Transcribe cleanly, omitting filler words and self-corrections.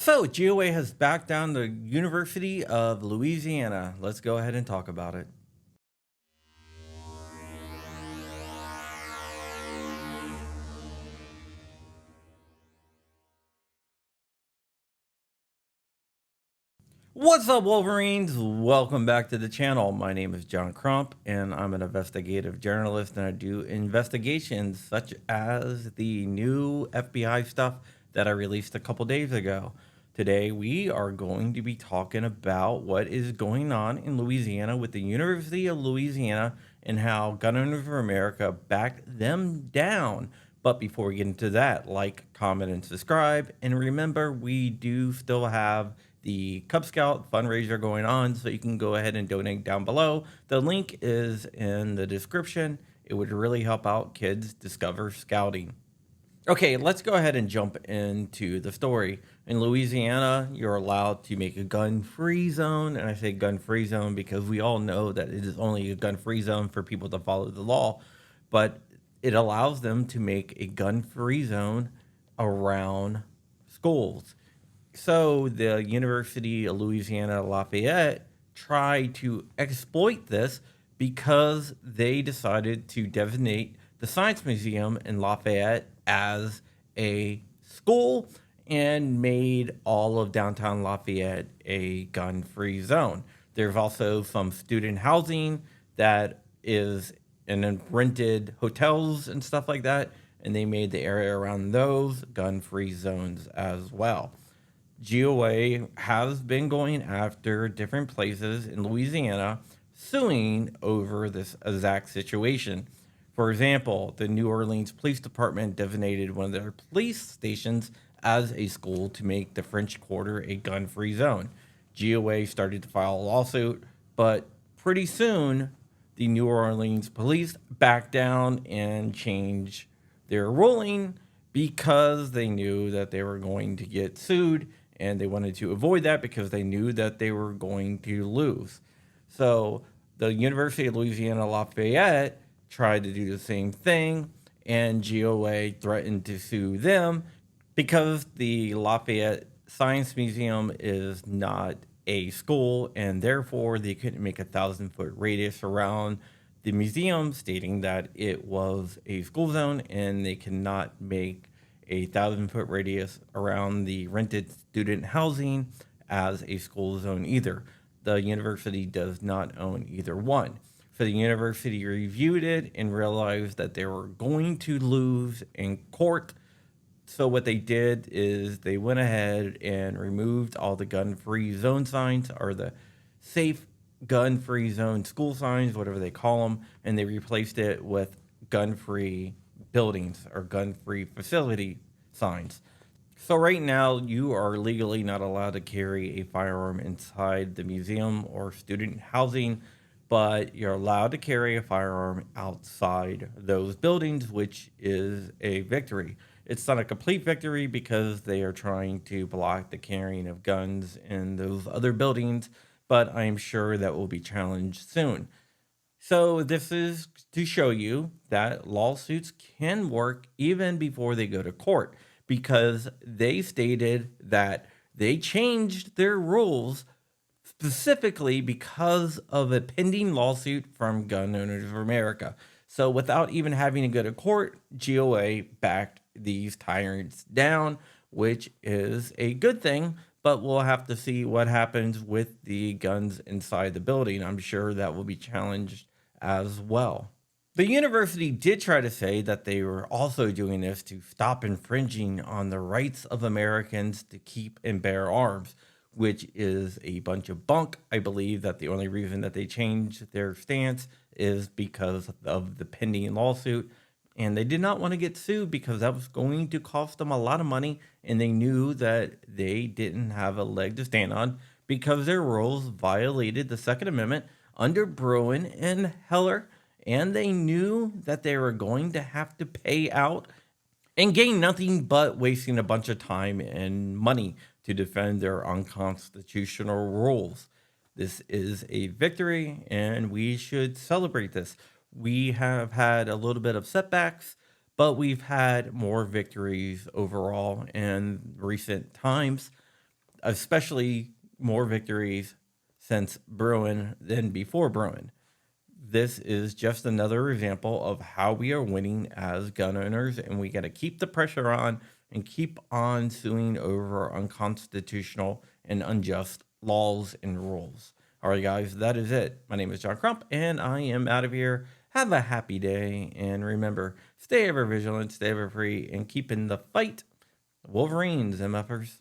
So, GOA has backed down the University of Louisiana. Let's go ahead and talk about it. What's up, Wolverines? Welcome back to the channel. My name is John Crump, and I'm an investigative journalist, and I do investigations such as the new FBI stuff that I released a couple days ago. Today, we are going to be talking about what is going on in Louisiana with the University of Louisiana and how Gun Owners of America backed them down. But before we get into that, like, comment, and subscribe. And remember, we do still have the Cub Scout fundraiser going on, so you can go ahead and donate down below. The link is in the description. It would really help out kids discover scouting. Okay, let's go ahead and jump into the story. In Louisiana, you're allowed to make a gun-free zone, and I say gun-free zone because we all know that it is only a gun-free zone for people to follow the law, but it allows them to make a gun-free zone around schools. So the University of Louisiana Lafayette tried to exploit this because they decided to designate the Science Museum in Lafayette as a school and made all of downtown Lafayette a gun-free zone. There's also some student housing that is in rented hotels and stuff like that, and they made the area around those gun-free zones as well. GOA has been going after different places in Louisiana, suing over this exact situation. For example, the New Orleans Police Department designated one of their police stations as a school to make the French Quarter a gun-free zone. GOA started to file a lawsuit, but pretty soon the New Orleans police backed down and changed their ruling because they knew that they were going to get sued, and they wanted to avoid that because they knew that they were going to lose. So the University of Louisiana Lafayette tried to do the same thing, and GOA threatened to sue them because the Lafayette Science Museum is not a school, and therefore they couldn't make a 1,000-foot radius around the museum, stating that it was a school zone, and they cannot make a 1,000-foot radius around the rented student housing as a school zone either. The university does not own either one. So the university reviewed it and realized that they were going to lose in court. So what they did is they went ahead and removed all the gun-free zone signs, or the safe gun-free zone school signs, whatever they call them, and they replaced it with gun-free buildings or gun-free facility signs. So right now, you are legally not allowed to carry a firearm inside the museum or student housing, but you're allowed to carry a firearm outside those buildings, which is a victory. It's not a complete victory because they are trying to block the carrying of guns in those other buildings, but I'm sure that will be challenged soon. So this is to show you that lawsuits can work even before they go to court, because they stated that they changed their rules specifically because of a pending lawsuit from Gun Owners of America. So without even having to go to court, GOA backed these tyrants down, which is a good thing, but we'll have to see what happens with the guns inside the building. I'm sure that will be challenged as well. The university did try to say that they were also doing this to stop infringing on the rights of Americans to keep and bear arms, which is a bunch of bunk. I believe that the only reason that they changed their stance is because of the pending lawsuit. And they did not want to get sued because that was going to cost them a lot of money. And they knew that they didn't have a leg to stand on because their rules violated the Second Amendment under Bruin and Heller. And they knew that they were going to have to pay out and gain nothing but wasting a bunch of time and money to defend their unconstitutional rules. This is a victory, and we should celebrate this. We have had a little bit of setbacks, but we've had more victories overall in recent times. especially more victories since Bruin than before Bruin. This is just another example of how we are winning as gun owners, and we got to keep the pressure on and keep on suing over unconstitutional and unjust laws and rules. All right, guys, that is it. My name is John Crump, and I am out of here. Have a happy day, and remember, stay ever vigilant, stay ever free, and keep in the fight. Wolverines, MFers.